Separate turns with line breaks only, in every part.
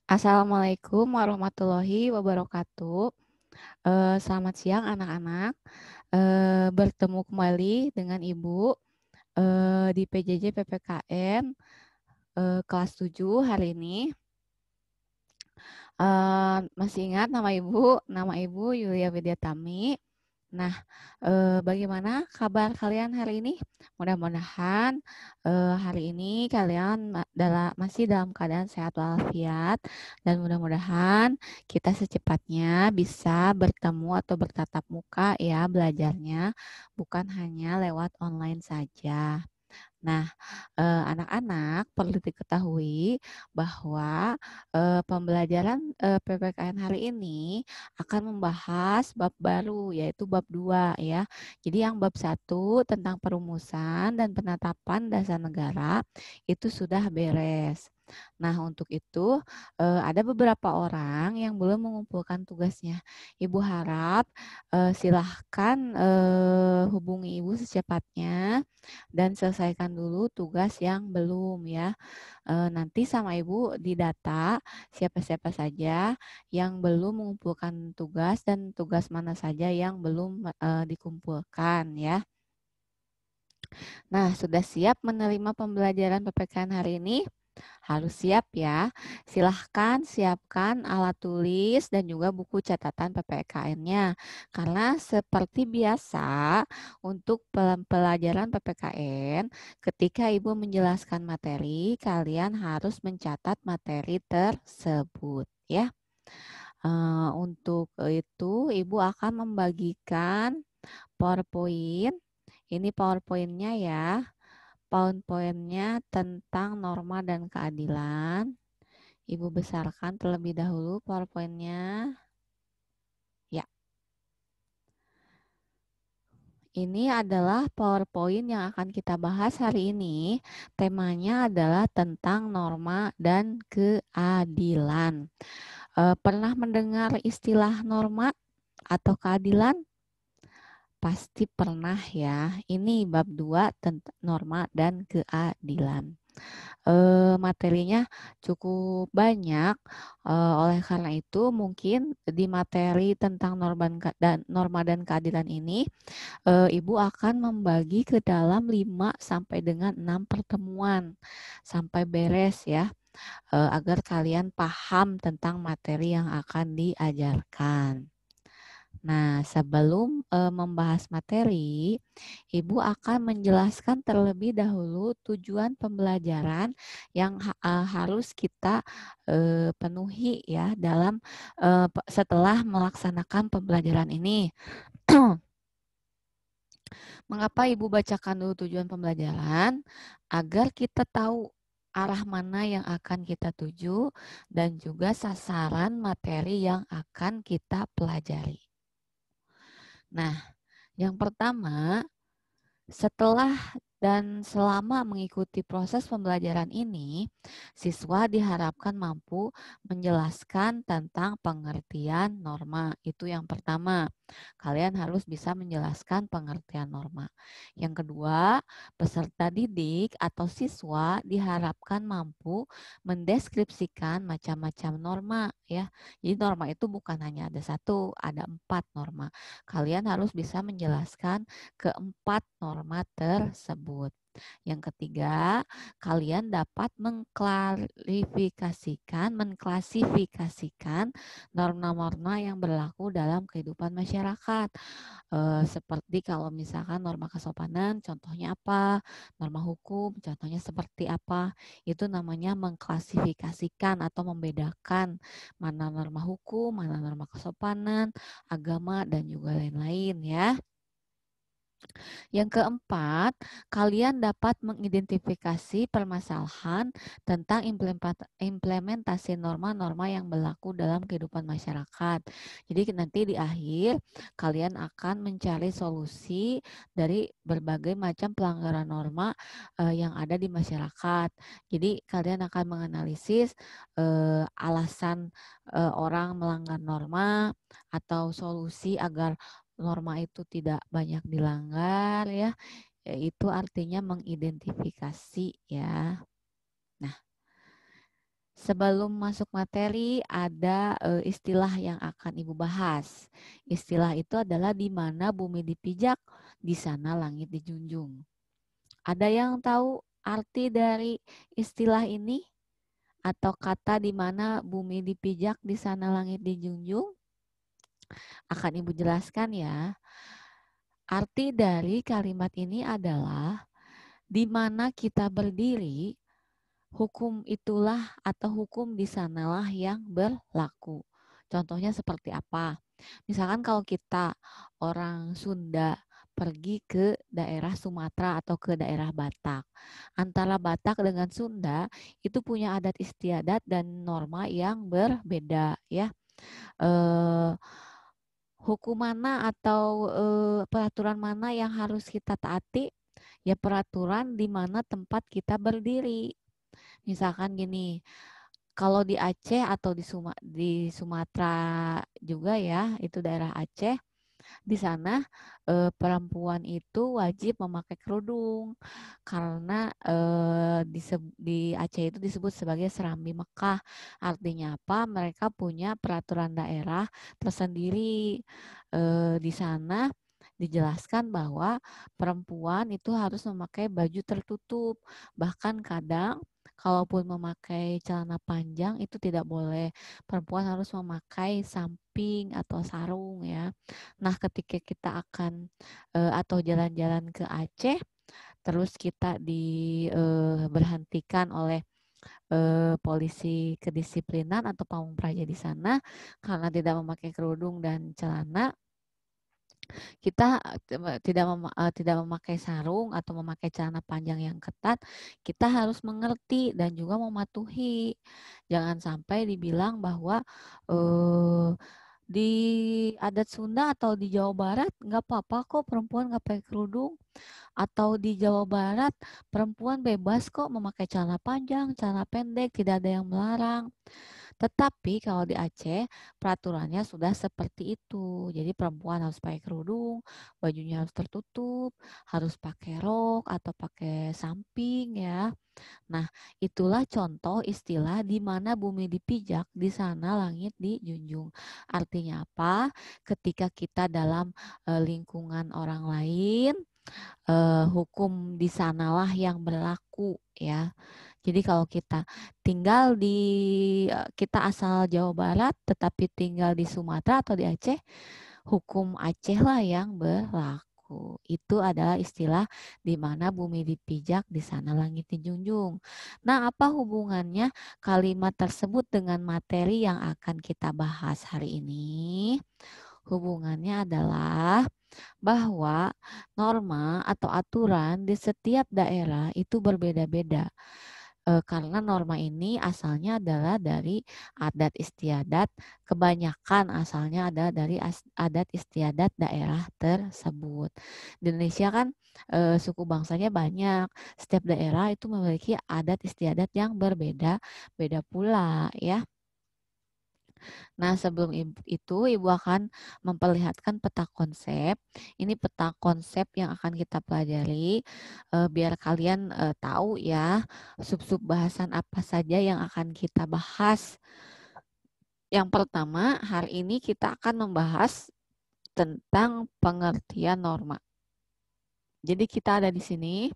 Assalamualaikum warahmatullahi wabarakatuh. Selamat siang anak-anak. Bertemu kembali dengan Ibu di PJJ PPKN kelas 7 hari ini. Masih ingat nama Ibu? Nama Ibu Yulia Widyatami. Nah, bagaimana kabar kalian hari ini? Mudah-mudahan hari ini kalian masih dalam keadaan sehat walafiat dan mudah-mudahan kita secepatnya bisa bertemu atau bertatap muka ya belajarnya, bukan hanya lewat online saja. Nah, anak-anak perlu diketahui bahwa pembelajaran PPKN hari ini akan membahas bab baru yaitu bab 2 ya. Jadi yang bab 1 tentang perumusan dan penetapan dasar negara itu sudah beres. Nah, untuk itu ada beberapa orang yang belum mengumpulkan tugasnya. Ibu harap silahkan hubungi Ibu secepatnya dan selesaikan dulu tugas yang belum ya. Nanti sama Ibu didata siapa-siapa saja yang belum mengumpulkan tugas dan tugas mana saja yang belum dikumpulkan ya. Nah, sudah siap menerima pembelajaran PPKN hari ini? Harus siap ya. Silahkan siapkan alat tulis dan juga buku catatan PPKN-nya. Karena seperti biasa untuk pelajaran PPKN, ketika Ibu menjelaskan materi, kalian harus mencatat materi tersebut ya. Untuk itu Ibu akan membagikan PowerPoint. Ini PowerPoint-nya ya. PowerPoint-nya tentang norma dan keadilan. Ibu besarkan terlebih dahulu PowerPoint-nya. Ya, ini adalah PowerPoint yang akan kita bahas hari ini. Temanya adalah tentang norma dan keadilan. Pernah mendengar istilah norma atau keadilan? Pasti pernah ya. Ini bab 2 tentang norma dan keadilan. Materinya cukup banyak. Oleh karena itu, mungkin di materi tentang norma dan keadilan ini, Ibu akan membagi ke dalam 5 sampai dengan 6 pertemuan sampai beres ya, agar kalian paham tentang materi yang akan diajarkan. Nah, sebelum membahas materi, Ibu akan menjelaskan terlebih dahulu tujuan pembelajaran yang harus kita penuhi ya dalam setelah melaksanakan pembelajaran ini. Mengapa Ibu bacakan dulu tujuan pembelajaran? Agar kita tahu arah mana yang akan kita tuju dan juga sasaran materi yang akan kita pelajari. Nah, yang pertama, setelah dan selama mengikuti proses pembelajaran ini, siswa diharapkan mampu menjelaskan tentang pengertian norma. Itu yang pertama. Kalian harus bisa menjelaskan pengertian norma. Yang kedua, peserta didik atau siswa diharapkan mampu mendeskripsikan macam-macam norma ya. Jadi norma itu bukan hanya ada satu, ada 4 norma. Kalian harus bisa menjelaskan keempat norma tersebut. Yang ketiga, kalian dapat mengklasifikasikan norma-norma yang berlaku dalam kehidupan masyarakat. Seperti kalau misalkan norma kesopanan, contohnya apa? Norma hukum, contohnya seperti apa? Itu namanya mengklasifikasikan atau membedakan mana norma hukum, mana norma kesopanan, agama, dan juga lain-lain ya. Yang keempat, kalian dapat mengidentifikasi permasalahan tentang implementasi norma-norma yang berlaku dalam kehidupan masyarakat. Jadi nanti di akhir kalian akan mencari solusi dari berbagai macam pelanggaran norma yang ada di masyarakat. Jadi kalian akan menganalisis alasan orang melanggar norma atau solusi agar norma itu tidak banyak dilanggar ya, itu artinya mengidentifikasi ya. Nah, Sebelum masuk materi, ada istilah yang akan Ibu bahas. Istilah itu adalah di mana bumi dipijak, di sana langit dijunjung. Ada yang tahu arti dari istilah ini? Atau kata di mana bumi dipijak, di sana langit dijunjung? Akan Ibu jelaskan ya. Arti dari kalimat ini adalah di mana kita berdiri, hukum itulah atau hukum di sanalah yang berlaku. Contohnya seperti apa? Misalkan kalau kita orang Sunda pergi ke daerah Sumatera atau ke daerah Batak. Antara Batak dengan Sunda itu punya adat istiadat dan norma yang berbeda ya. Eh, Hukum mana atau peraturan mana yang harus kita taati? Ya peraturan di mana tempat kita berdiri. Misalkan gini, kalau di Aceh atau di Sumatera juga ya, itu daerah Aceh, di sana perempuan itu wajib memakai kerudung karena di Aceh itu disebut sebagai Serambi Mekah. Artinya apa? Mereka punya peraturan daerah tersendiri. Di sana dijelaskan bahwa perempuan itu harus memakai baju tertutup. Bahkan kadang kalaupun memakai celana panjang itu tidak boleh. Perempuan harus memakai samping atau sarung ya. Nah, ketika kita akan atau jalan-jalan ke Aceh, terus kita diberhentikan oleh polisi kedisiplinan atau pamung praja di sana karena tidak memakai kerudung dan celana, kita tidak memakai sarung atau memakai celana panjang yang ketat, kita harus mengerti dan juga mematuhi. Jangan sampai dibilang bahwa eh, di adat Sunda atau di Jawa Barat nggak apa-apa kok perempuan nggak pakai kerudung, atau di Jawa Barat perempuan bebas kok memakai celana panjang, celana pendek, tidak ada yang melarang. Tetapi kalau di Aceh peraturannya sudah seperti itu. Jadi perempuan harus pakai kerudung, bajunya harus tertutup, harus pakai rok atau pakai samping ya. Nah, itulah contoh istilah di mana bumi dipijak, di sana langit dijunjung. Artinya apa? Ketika kita dalam lingkungan orang lain, hukum di sanalah yang berlaku ya. Jadi kalau kita tinggal di kita asal Jawa Barat tetapi tinggal di Sumatera atau di Aceh, hukum Aceh lah yang berlaku. Itu adalah istilah di mana bumi dipijak, di sana langit dijunjung. Nah, apa hubungannya kalimat tersebut dengan materi yang akan kita bahas hari ini? Hubungannya adalah bahwa norma atau aturan di setiap daerah itu berbeda-beda. Karena norma ini asalnya adalah dari adat istiadat, kebanyakan asalnya adalah dari adat istiadat daerah tersebut. Di Indonesia kan suku bangsanya banyak, setiap daerah itu memiliki adat istiadat yang berbeda, beda pula ya. Nah, sebelum itu Ibu akan memperlihatkan peta konsep. Ini peta konsep yang akan kita pelajari biar kalian tahu ya sub-sub bahasan apa saja yang akan kita bahas. Yang pertama, hari ini kita akan membahas tentang pengertian norma. Jadi kita ada di sini.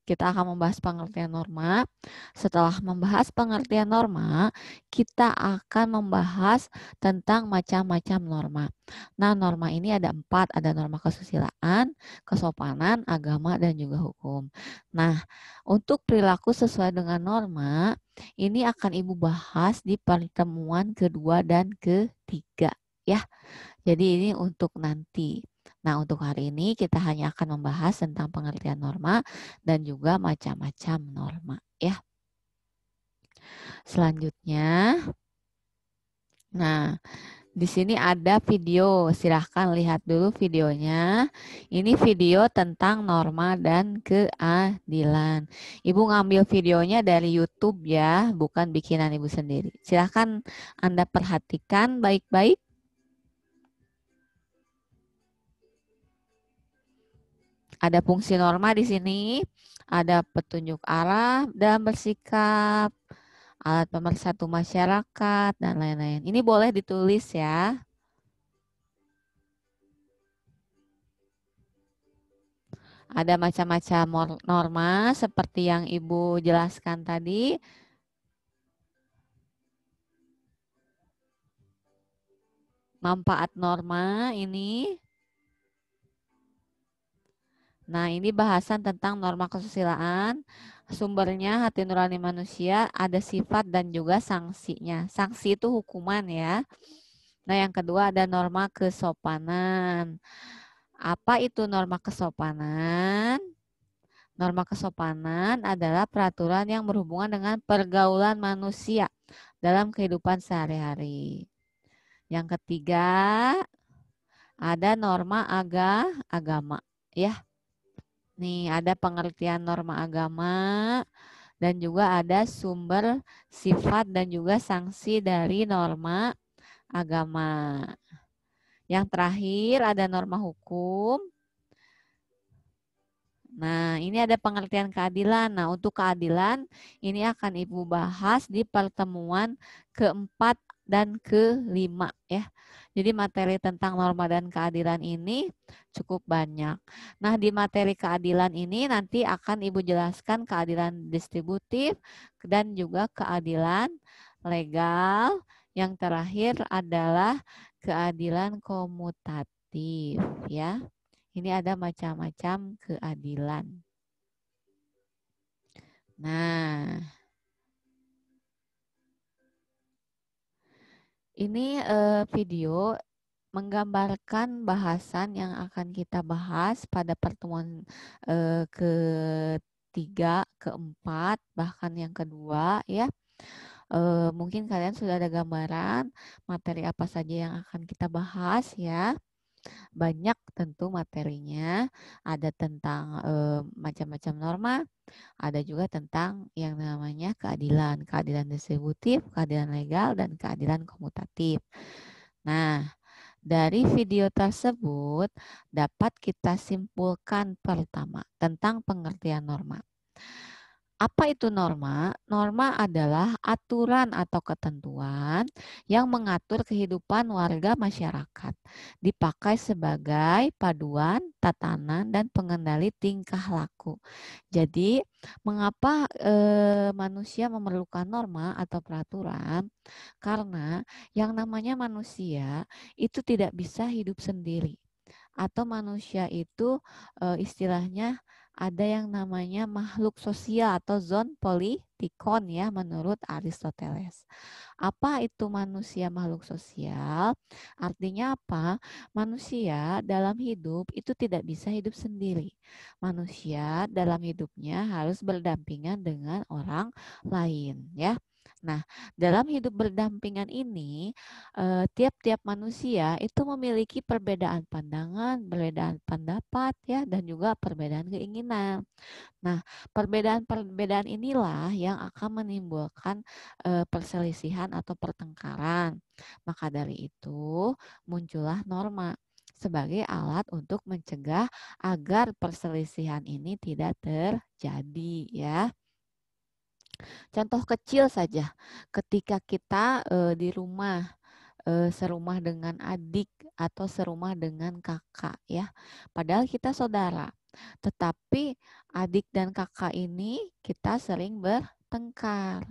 Kita akan membahas pengertian norma. Setelah membahas pengertian norma, kita akan membahas tentang macam-macam norma. Nah, norma ini ada 4, ada norma kesusilaan, kesopanan, agama, dan juga hukum. Nah, untuk perilaku sesuai dengan norma, ini akan Ibu bahas di pertemuan kedua dan ketiga. Ya, jadi ini untuk nanti. Nah, untuk hari ini kita hanya akan membahas tentang pengertian norma dan juga macam-macam norma ya. Selanjutnya, nah di sini ada video, silahkan lihat dulu videonya. Ini video tentang norma dan keadilan. Ibu ngambil videonya dari YouTube ya, bukan bikinan Ibu sendiri. Silahkan Anda perhatikan baik-baik. Ada fungsi norma di sini, ada petunjuk arah dalam bersikap, alat pemersatu masyarakat, dan lain-lain. Ini boleh ditulis ya. Ada macam-macam norma seperti yang Ibu jelaskan tadi. Manfaat norma ini. Nah, ini bahasan tentang norma kesusilaan. Sumbernya hati nurani manusia, ada sifat dan juga sanksinya. Sanksi itu hukuman ya. Nah, yang kedua ada norma kesopanan. Apa itu norma kesopanan? Norma kesopanan adalah peraturan yang berhubungan dengan pergaulan manusia dalam kehidupan sehari-hari. Yang ketiga, ada norma agama. Ya, nih ada pengertian norma agama dan juga ada sumber sifat dan juga sanksi dari norma agama. Yang terakhir ada norma hukum. Nah, ini ada pengertian keadilan. Nah, untuk keadilan ini akan Ibu bahas di pertemuan keempat dan kelima ya. Jadi materi tentang norma dan keadilan ini cukup banyak. Nah, di materi keadilan ini nanti akan Ibu jelaskan keadilan distributif dan juga keadilan legal. Yang terakhir adalah keadilan komutatif ya. Ini ada macam-macam keadilan. Nah, ini video menggambarkan bahasan yang akan kita bahas pada pertemuan ketiga, keempat, bahkan yang kedua ya. Mungkin kalian sudah ada gambaran materi apa saja yang akan kita bahas ya. Banyak tentu materinya, ada tentang macam-macam norma, ada juga tentang yang namanya keadilan, keadilan distributif, keadilan legal, dan keadilan komutatif. Nah, dari video tersebut dapat kita simpulkan pertama tentang pengertian norma. Apa itu norma? Norma adalah aturan atau ketentuan yang mengatur kehidupan warga masyarakat. Dipakai sebagai paduan, tatanan, dan pengendali tingkah laku. Jadi, mengapa manusia memerlukan norma atau peraturan? Karena yang namanya manusia itu tidak bisa hidup sendiri. Atau manusia itu istilahnya ada yang namanya makhluk sosial atau zon politikon ya menurut Aristoteles. Apa itu manusia makhluk sosial? Artinya apa? Manusia dalam hidup itu tidak bisa hidup sendiri. Manusia dalam hidupnya harus berdampingan dengan orang lain ya. Nah, dalam hidup berdampingan ini, tiap-tiap manusia itu memiliki perbedaan pandangan, perbedaan pendapat ya, dan juga perbedaan keinginan. Nah, perbedaan-perbedaan inilah yang akan menimbulkan perselisihan atau pertengkaran. Maka dari itu, muncullah norma sebagai alat untuk mencegah agar perselisihan ini tidak terjadi ya. Contoh kecil saja, ketika kita di rumah serumah dengan adik atau serumah dengan kakak ya. Padahal kita saudara. Tetapi adik dan kakak ini kita sering bertengkar.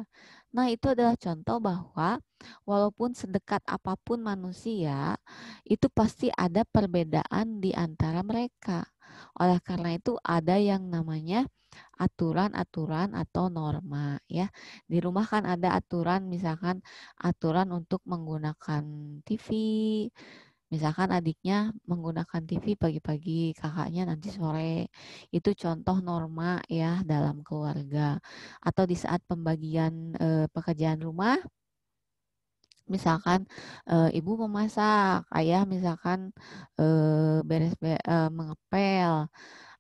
Nah, itu adalah contoh bahwa walaupun sedekat apapun manusia, itu pasti ada perbedaan di antara mereka. Oleh karena itu ada yang namanya aturan-aturan atau norma ya. Di rumah kan ada aturan, misalkan aturan untuk menggunakan TV. Misalkan adiknya menggunakan TV pagi-pagi, kakaknya nanti sore. Itu contoh norma ya dalam keluarga. Atau di saat pembagian pekerjaan rumah, misalkan ibu memasak, ayah misalkan mengepel,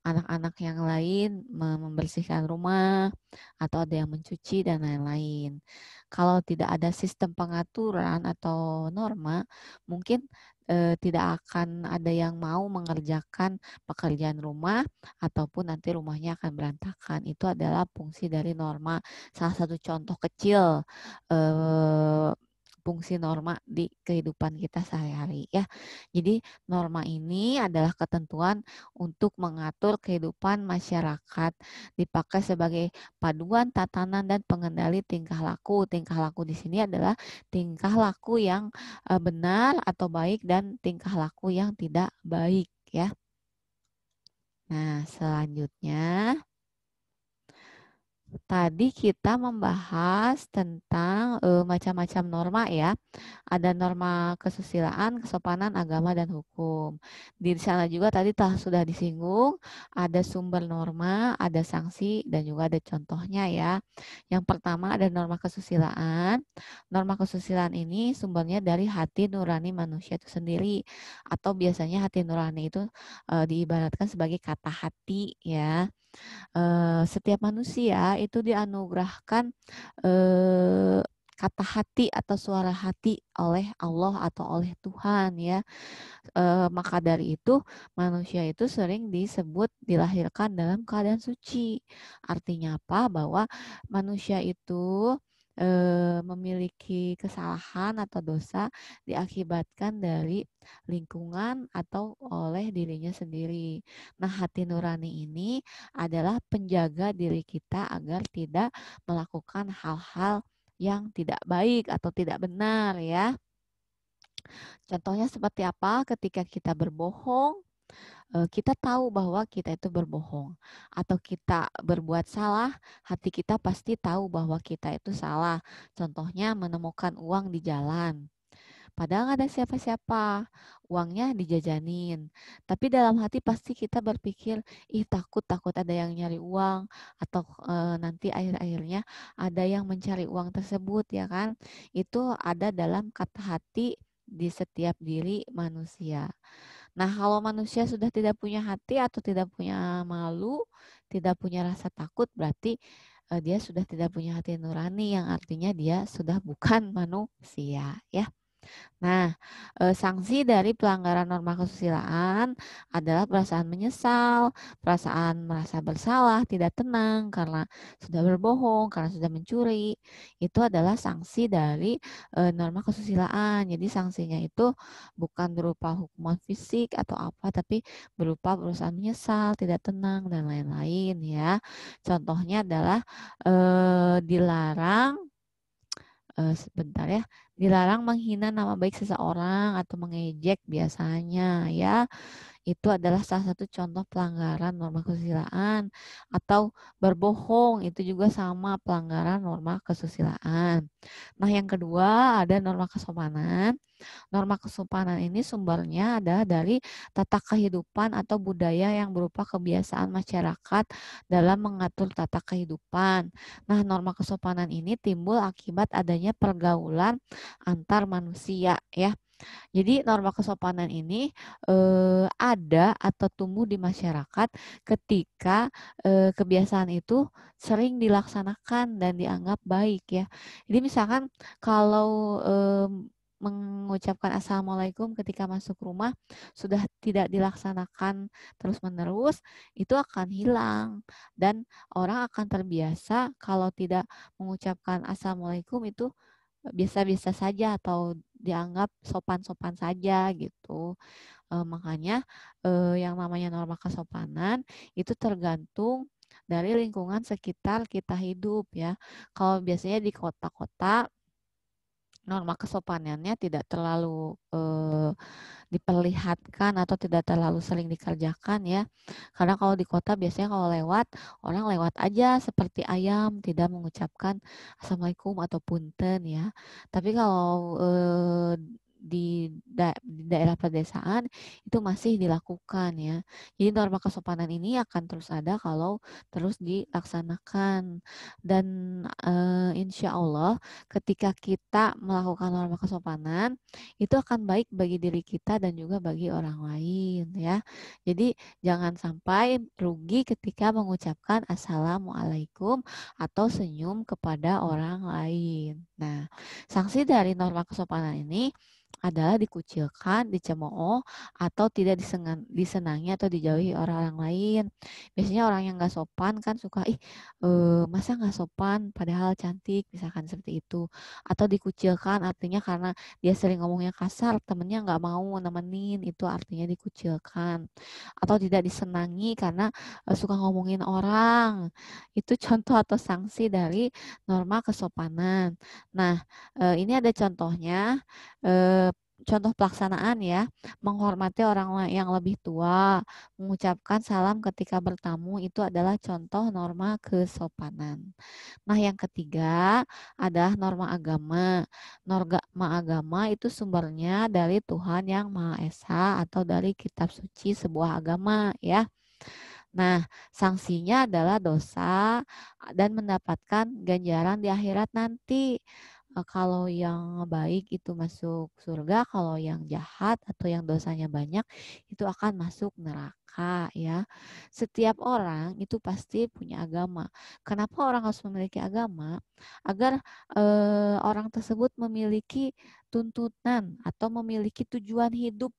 anak-anak yang lain membersihkan rumah atau ada yang mencuci dan lain-lain. Kalau tidak ada sistem pengaturan atau norma, mungkin tidak akan ada yang mau mengerjakan pekerjaan rumah ataupun nanti rumahnya akan berantakan. Itu adalah fungsi dari norma. Salah satu contoh kecil eh, fungsi norma di kehidupan kita sehari-hari ya. Jadi norma ini adalah ketentuan untuk mengatur kehidupan masyarakat, dipakai sebagai paduan tatanan dan pengendali tingkah laku. Tingkah laku di sini adalah tingkah laku yang benar atau baik dan tingkah laku yang tidak baik ya. Nah, selanjutnya tadi kita membahas tentang macam-macam norma ya. Ada norma kesusilaan, kesopanan, agama, dan hukum. Di sana juga tadi sudah disinggung, ada sumber norma, ada sanksi, dan juga ada contohnya ya. Yang pertama ada norma kesusilaan. Norma kesusilaan ini sumbernya dari hati nurani manusia itu sendiri. Atau biasanya hati nurani itu diibaratkan sebagai kata hati ya. Setiap manusia itu dianugerahkan eh, kata hati atau suara hati oleh Allah atau oleh Tuhan ya. Maka dari itu manusia itu sering disebut dilahirkan dalam keadaan suci. Artinya apa? Bahwa manusia itu memiliki kesalahan atau dosa diakibatkan dari lingkungan atau oleh dirinya sendiri. Nah, hati nurani ini adalah penjaga diri kita agar tidak melakukan hal-hal yang tidak baik atau tidak benar ya. Contohnya seperti apa? Ketika kita berbohong, kita tahu bahwa kita itu berbohong, atau kita berbuat salah, hati kita pasti tahu bahwa kita itu salah. Contohnya menemukan uang di jalan. Padahal nggak ada siapa-siapa, uangnya dijajanin. Tapi dalam hati pasti kita berpikir, ih takut ada yang nyari uang, atau nanti akhir-akhirnya ada yang mencari uang tersebut ya kan. Itu ada dalam kata hati di setiap diri manusia. Nah, kalau manusia sudah tidak punya hati atau tidak punya malu, tidak punya rasa takut, berarti dia sudah tidak punya hati nurani, yang artinya dia sudah bukan manusia ya. Nah, sanksi dari pelanggaran norma kesusilaan adalah perasaan menyesal, perasaan merasa bersalah, tidak tenang karena sudah berbohong, karena sudah mencuri. Itu adalah sanksi dari norma kesusilaan. Jadi sanksinya itu bukan berupa hukuman fisik atau apa, tapi berupa perasaan menyesal, tidak tenang dan lain-lain ya. Contohnya adalah dilarang sebentar ya, dilarang menghina nama baik seseorang atau mengejek biasanya ya. Itu adalah salah satu contoh pelanggaran norma kesusilaan. Atau berbohong, itu juga sama pelanggaran norma kesusilaan. Nah, yang kedua ada norma kesopanan. Norma kesopanan ini sumbernya adalah dari tata kehidupan atau budaya yang berupa kebiasaan masyarakat dalam mengatur tata kehidupan. Nah, norma kesopanan ini timbul akibat adanya pergaulan antar manusia ya. Jadi norma kesopanan ini ada atau tumbuh di masyarakat ketika kebiasaan itu sering dilaksanakan dan dianggap baik ya. Jadi misalkan kalau mengucapkan assalamualaikum ketika masuk rumah sudah tidak dilaksanakan terus-menerus, itu akan hilang dan orang akan terbiasa kalau tidak mengucapkan assalamualaikum itu biasa-biasa saja atau dianggap sopan-sopan saja gitu. Makanya yang namanya norma kesopanan itu tergantung dari lingkungan sekitar kita hidup ya. Kalau biasanya di kota-kota norma kesopanannya tidak terlalu diperlihatkan atau tidak terlalu sering dikerjakan ya. Karena kalau di kota biasanya kalau lewat, orang lewat aja seperti ayam, tidak mengucapkan assalamualaikum atau punten ya. Tapi kalau di daerah pedesaan itu masih dilakukan ya. Jadi norma kesopanan ini akan terus ada kalau terus dilaksanakan. Dan insya Allah ketika kita melakukan norma kesopanan itu akan baik bagi diri kita dan juga bagi orang lain ya. Jadi jangan sampai rugi ketika mengucapkan assalamualaikum atau senyum kepada orang lain. Nah, sanksi dari norma kesopanan ini adalah dikucilkan, dicemooh, atau tidak disenangi atau dijauhi orang-orang lain. Biasanya orang yang nggak sopan kan suka, masa nggak sopan padahal cantik, misalkan seperti itu. Atau dikucilkan artinya karena dia sering ngomongnya kasar, temennya nggak mau nemenin, itu artinya dikucilkan. Atau tidak disenangi karena suka ngomongin orang. Itu contoh atau sanksi dari norma kesopanan. Nah, ini ada contohnya. eh, Contoh pelaksanaan ya, menghormati orang yang lebih tua, mengucapkan salam ketika bertamu itu adalah contoh norma kesopanan. Nah, yang ketiga adalah norma agama. Norma agama itu sumbernya dari Tuhan yang Maha Esa atau dari kitab suci sebuah agama ya. Nah, sanksinya adalah dosa dan mendapatkan ganjaran di akhirat nanti. Kalau yang baik itu masuk surga, kalau yang jahat atau yang dosanya banyak itu akan masuk neraka ya. Setiap orang itu pasti punya agama. Kenapa orang harus memiliki agama? Agar orang tersebut memiliki tuntunan atau memiliki tujuan hidup.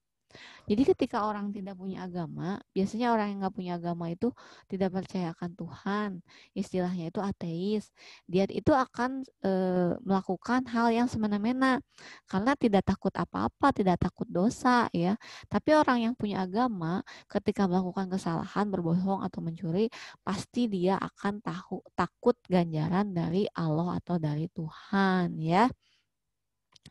Jadi ketika orang tidak punya agama, biasanya orang yang nggak punya agama itu tidak percaya akan Tuhan, istilahnya itu ateis. Dia itu akan melakukan hal yang semena-mena karena tidak takut apa-apa, tidak takut dosa ya. Tapi orang yang punya agama, ketika melakukan kesalahan, berbohong atau mencuri, pasti dia akan takut ganjaran dari Allah atau dari Tuhan ya.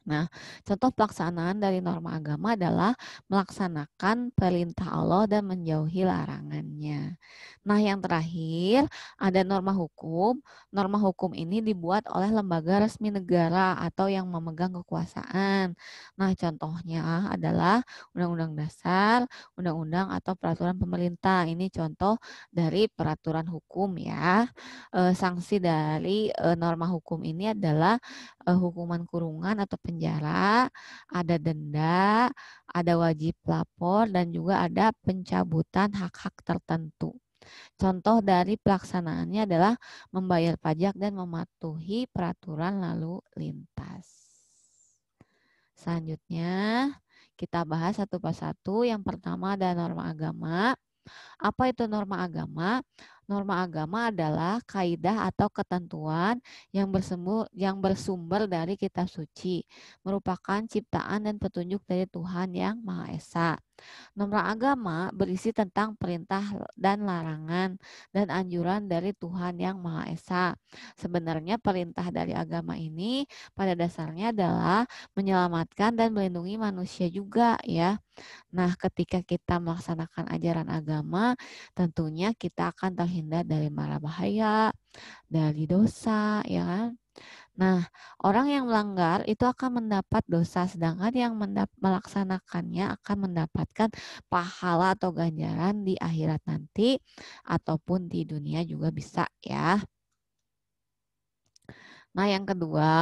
Nah, contoh pelaksanaan dari norma agama adalah melaksanakan perintah Allah dan menjauhi larangannya. Nah, yang terakhir ada norma hukum. Norma hukum ini dibuat oleh lembaga resmi negara atau yang memegang kekuasaan. Nah, contohnya adalah Undang-Undang Dasar, Undang-Undang atau peraturan pemerintah. Ini contoh dari peraturan hukum ya. Sanksi dari norma hukum ini adalah hukuman kurungan atau penjara, ada denda, ada wajib lapor, dan juga ada pencabutan hak-hak tertentu. Contoh dari pelaksanaannya adalah membayar pajak dan mematuhi peraturan lalu lintas. Selanjutnya, kita bahas satu persatu. Yang pertama ada norma agama. Apa itu norma agama? Norma agama adalah kaidah atau ketentuan yang bersumber dari kitab suci, merupakan ciptaan dan petunjuk dari Tuhan yang Maha Esa. Norma agama berisi tentang perintah dan larangan dan anjuran dari Tuhan yang Maha Esa. Sebenarnya perintah dari agama ini pada dasarnya adalah menyelamatkan dan melindungi manusia juga ya. Nah, ketika kita melaksanakan ajaran agama, tentunya kita akan terhindar dari mara bahaya, dari dosa, ya kan? Nah, orang yang melanggar itu akan mendapat dosa, sedangkan yang melaksanakannya akan mendapatkan pahala atau ganjaran di akhirat nanti, ataupun di dunia juga bisa ya. Nah, yang kedua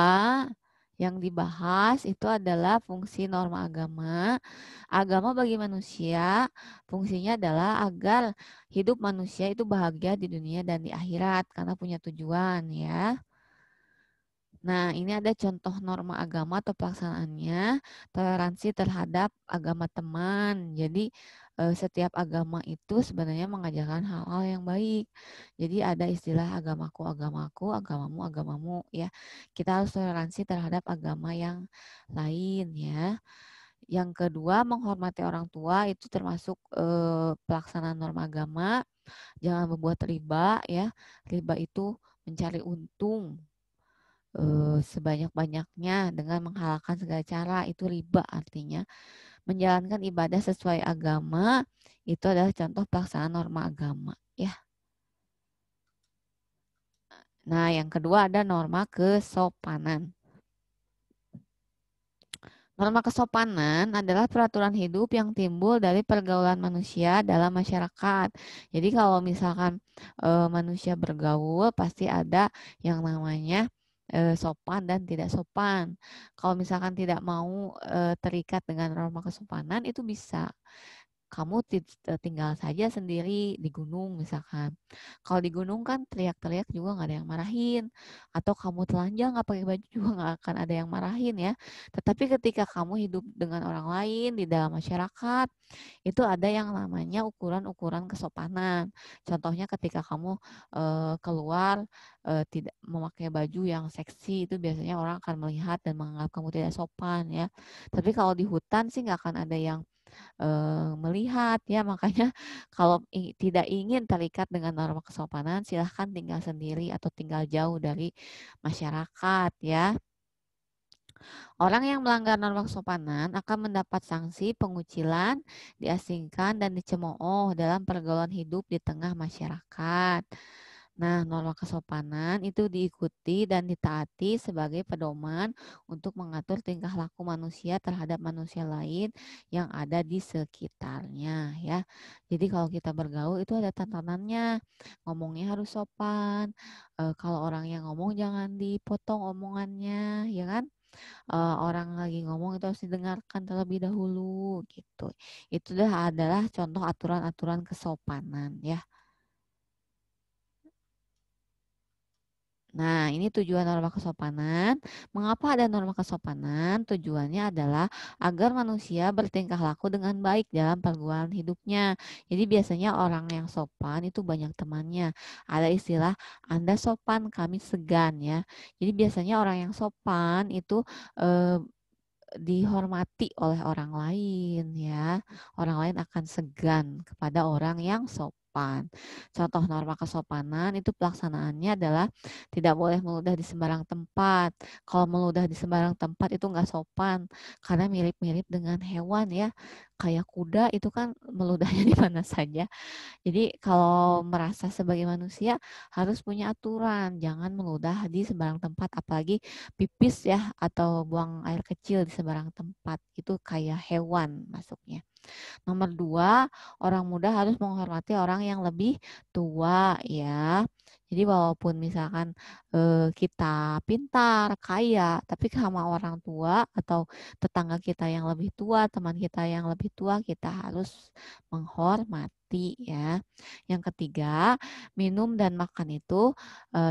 yang dibahas itu adalah fungsi norma agama. Agama bagi manusia, fungsinya adalah agar hidup manusia itu bahagia di dunia dan di akhirat karena punya tujuan ya. Nah, ini ada contoh norma agama atau pelaksanaannya, toleransi terhadap agama teman. Jadi, setiap agama itu sebenarnya mengajarkan hal-hal yang baik. Jadi, ada istilah agamaku, agamaku, agamamu, agamamu, ya. Kita harus toleransi terhadap agama yang lain, ya. Yang kedua, menghormati orang tua itu termasuk pelaksanaan norma agama. Jangan membuat riba, ya. Riba itu mencari untung sebanyak-banyaknya dengan menghalalkan segala cara itu riba artinya menjalankan ibadah sesuai agama itu adalah contoh pelaksanaan norma agama ya. Nah, yang kedua ada norma kesopanan. Norma kesopanan adalah peraturan hidup yang timbul dari pergaulan manusia dalam masyarakat. Jadi kalau misalkan manusia bergaul pasti ada yang namanya sopan dan tidak sopan. Kalau misalkan tidak mau terikat dengan norma kesopanan itu bisa. kamu tinggal saja sendiri di gunung misalkan. Kalau di gunung kan teriak-teriak juga nggak ada yang marahin. Atau kamu telanjang nggak pakai baju juga nggak akan ada yang marahin ya. Tetapi ketika kamu hidup dengan orang lain di dalam masyarakat, itu ada yang namanya ukuran-ukuran kesopanan. Contohnya ketika kamu keluar tidak memakai baju yang seksi, itu biasanya orang akan melihat dan menganggap kamu tidak sopan ya. Tapi kalau di hutan sih nggak akan ada yang melihat ya. Makanya kalau tidak ingin terikat dengan norma kesopanan, silahkan tinggal sendiri atau tinggal jauh dari masyarakat ya. Orang yang melanggar norma kesopanan akan mendapat sanksi pengucilan, diasingkan, dan dicemooh dalam pergaulan hidup di tengah masyarakat. Nah, norma kesopanan itu diikuti dan ditaati sebagai pedoman untuk mengatur tingkah laku manusia terhadap manusia lain yang ada di sekitarnya ya. Jadi kalau kita bergaul itu ada tatanannya. Ngomongnya harus sopan. Kalau orang yang ngomong jangan dipotong omongannya, ya kan? Orang lagi ngomong itu harus didengarkan terlebih dahulu gitu. Itu adalah contoh aturan-aturan kesopanan ya. Nah, ini tujuan norma kesopanan. Mengapa ada norma kesopanan? Tujuannya adalah agar manusia bertingkah laku dengan baik dalam pergaulan hidupnya. Jadi biasanya orang yang sopan itu banyak temannya. Ada istilah Anda sopan, kami segan ya. Jadi biasanya orang yang sopan itu eh, dihormati oleh orang lain ya. Orang lain akan segan kepada orang yang sopan. Contoh norma kesopanan itu pelaksanaannya adalah tidak boleh meludah di sembarang tempat. Kalau meludah di sembarang tempat itu nggak sopan karena mirip-mirip dengan hewan ya. Kayak kuda itu kan meludahnya di mana saja. Jadi kalau merasa sebagai manusia harus punya aturan, jangan meludah di sembarang tempat, apalagi pipis ya atau buang air kecil di sembarang tempat. Itu kayak hewan masuknya. Nomor dua, orang muda harus menghormati orang yang lebih tua ya. Jadi walaupun misalkan kita pintar, kaya, tapi sama orang tua atau tetangga kita yang lebih tua, teman kita yang lebih tua, kita harus menghormati ya. Yang ketiga, minum dan makan itu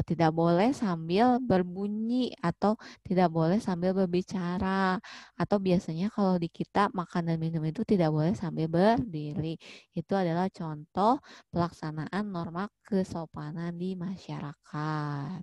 tidak boleh sambil berbunyi atau tidak boleh sambil berbicara. Atau biasanya kalau di kita makan dan minum itu tidak boleh sambil berdiri. Itu adalah contoh pelaksanaan norma kesopanan di masyarakat.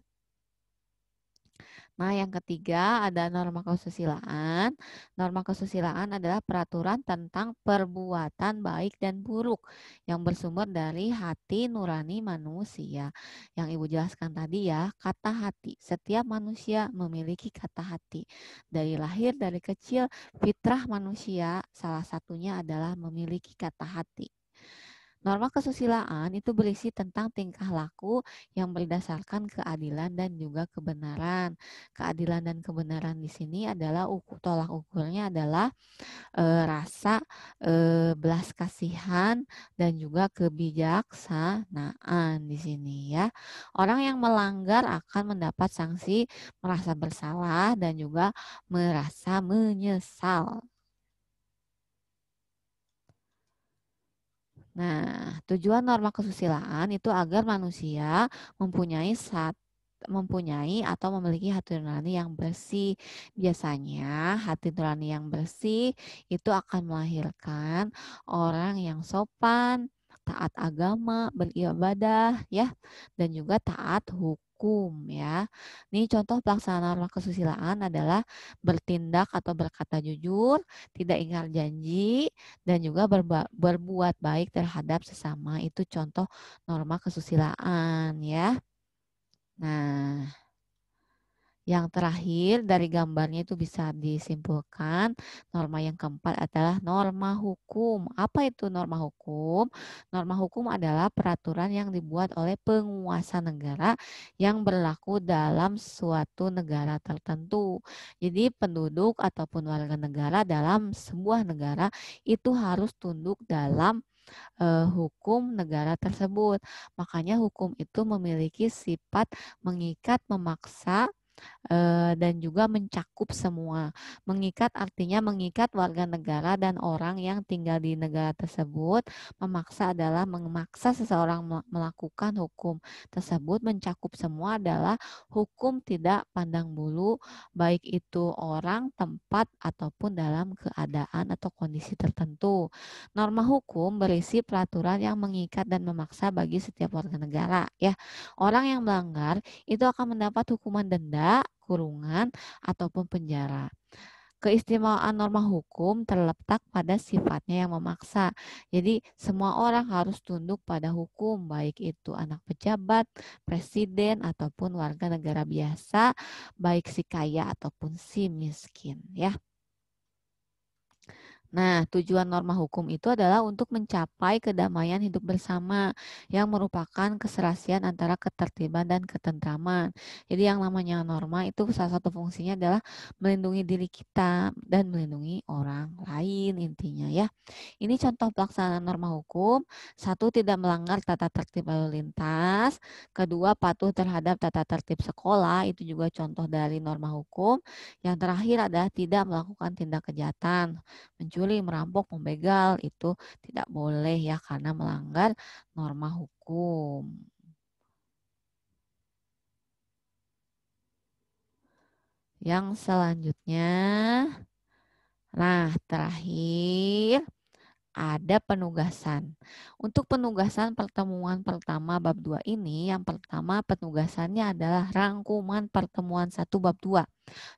Nah, yang ketiga ada norma kesusilaan. Norma kesusilaan adalah peraturan tentang perbuatan baik dan buruk yang bersumber dari hati nurani manusia. Yang Ibu jelaskan tadi ya, kata hati. Setiap manusia memiliki kata hati. Dari lahir, dari kecil, fitrah manusia salah satunya adalah memiliki kata hati. Norma kesusilaan itu berisi tentang tingkah laku yang berdasarkan keadilan dan juga kebenaran. Keadilan dan kebenaran di sini adalah tolak ukurnya adalah rasa belas kasihan dan juga kebijaksanaan di sini ya. Orang yang melanggar akan mendapat sanksi merasa bersalah dan juga merasa menyesal. Nah, tujuan norma kesusilaan itu agar manusia mempunyai mempunyai atau memiliki hati nurani yang bersih. Biasanya hati nurani yang bersih itu akan melahirkan orang yang sopan, taat agama, beribadah ya, dan juga taat hukum ya. Nih contoh pelaksanaan norma kesusilaan adalah bertindak atau berkata jujur, tidak ingkar janji, dan juga berbuat baik terhadap sesama. Itu contoh norma kesusilaan ya. Nah, yang terakhir dari gambarnya itu bisa disimpulkan norma yang keempat adalah norma hukum. Apa itu norma hukum? Norma hukum adalah peraturan yang dibuat oleh penguasa negara yang berlaku dalam suatu negara tertentu. Jadi penduduk ataupun warga negara dalam sebuah negara itu harus tunduk dalam hukum negara tersebut. Makanya hukum itu memiliki sifat mengikat, memaksa, dan juga mencakup semua. Mengikat artinya mengikat warga negara dan orang yang tinggal di negara tersebut. Memaksa adalah memaksa seseorang melakukan hukum tersebut. Mencakup semua adalah hukum tidak pandang bulu, baik itu orang, tempat, ataupun dalam keadaan atau kondisi tertentu. Norma hukum berisi peraturan yang mengikat dan memaksa bagi setiap warga negara. Ya, orang yang melanggar itu akan mendapat hukuman denda, kurungan, ataupun penjara. Keistimewaan norma hukum terletak pada sifatnya yang memaksa. Jadi, semua orang harus tunduk pada hukum, baik itu anak pejabat, presiden, ataupun warga negara biasa, baik si kaya ataupun si miskin, ya. Nah, tujuan norma hukum itu adalah untuk mencapai kedamaian hidup bersama yang merupakan keserasian antara ketertiban dan ketentraman. Jadi yang namanya norma itu salah satu fungsinya adalah melindungi diri kita dan melindungi orang lain intinya ya. Ini contoh pelaksanaan norma hukum. Satu, tidak melanggar tata tertib lalu lintas. Kedua, patuh terhadap tata tertib sekolah. Itu juga contoh dari norma hukum. Yang terakhir adalah tidak melakukan tindak kejahatan. Mencuri, merampok, membegal itu tidak boleh ya karena melanggar norma hukum. Yang selanjutnya, nah terakhir ada penugasan. Untuk penugasan pertemuan pertama bab 2 ini, yang pertama penugasannya adalah rangkuman pertemuan 1 bab 2.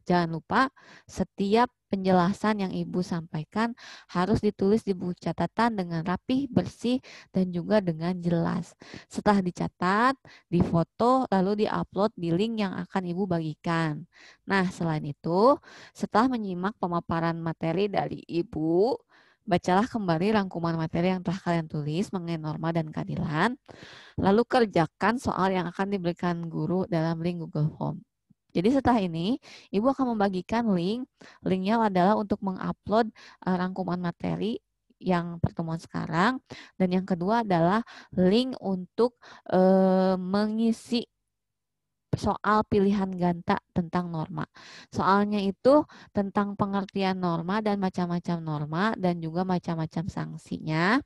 Jangan lupa setiap penjelasan yang Ibu sampaikan harus ditulis di buku catatan dengan rapih, bersih, dan juga dengan jelas. Setelah dicatat, difoto, lalu diupload di link yang akan Ibu bagikan. Nah, selain itu, setelah menyimak pemaparan materi dari Ibu, bacalah kembali rangkuman materi yang telah kalian tulis mengenai norma dan keadilan, lalu kerjakan soal yang akan diberikan guru dalam link Google Form. Jadi setelah ini, Ibu akan membagikan link. Linknya adalah untuk mengupload rangkuman materi yang pertemuan sekarang. Dan yang kedua adalah link untuk mengisi soal pilihan ganda tentang norma. Soalnya itu tentang pengertian norma dan macam-macam norma dan juga macam-macam sanksinya.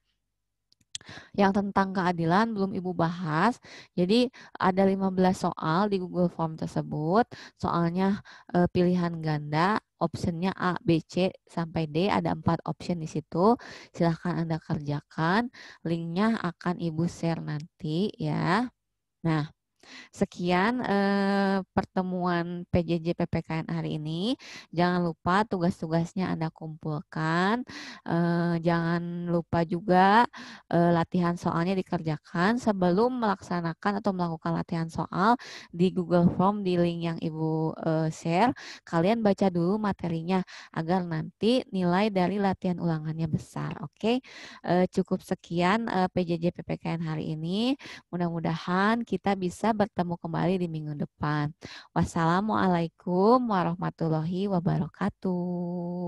Yang tentang keadilan belum Ibu bahas. Jadi ada 15 soal di Google Form tersebut. Soalnya pilihan ganda, optionnya A, B, C sampai D, ada 4 option di situ. Silahkan Anda kerjakan. Linknya akan Ibu share nanti ya. Nah, sekian pertemuan PJJ PPKN hari ini. Jangan lupa tugas-tugasnya Anda kumpulkan. Jangan lupa juga latihan soalnya dikerjakan sebelum melaksanakan atau melakukan latihan soal di Google Form di link yang Ibu share. Kalian baca dulu materinya agar nanti nilai dari latihan ulangannya besar. Oke, cukup sekian PJJ PPKN hari ini. Mudah-mudahan kita bisa bertemu kembali di minggu depan. Wassalamualaikum warahmatullahi wabarakatuh.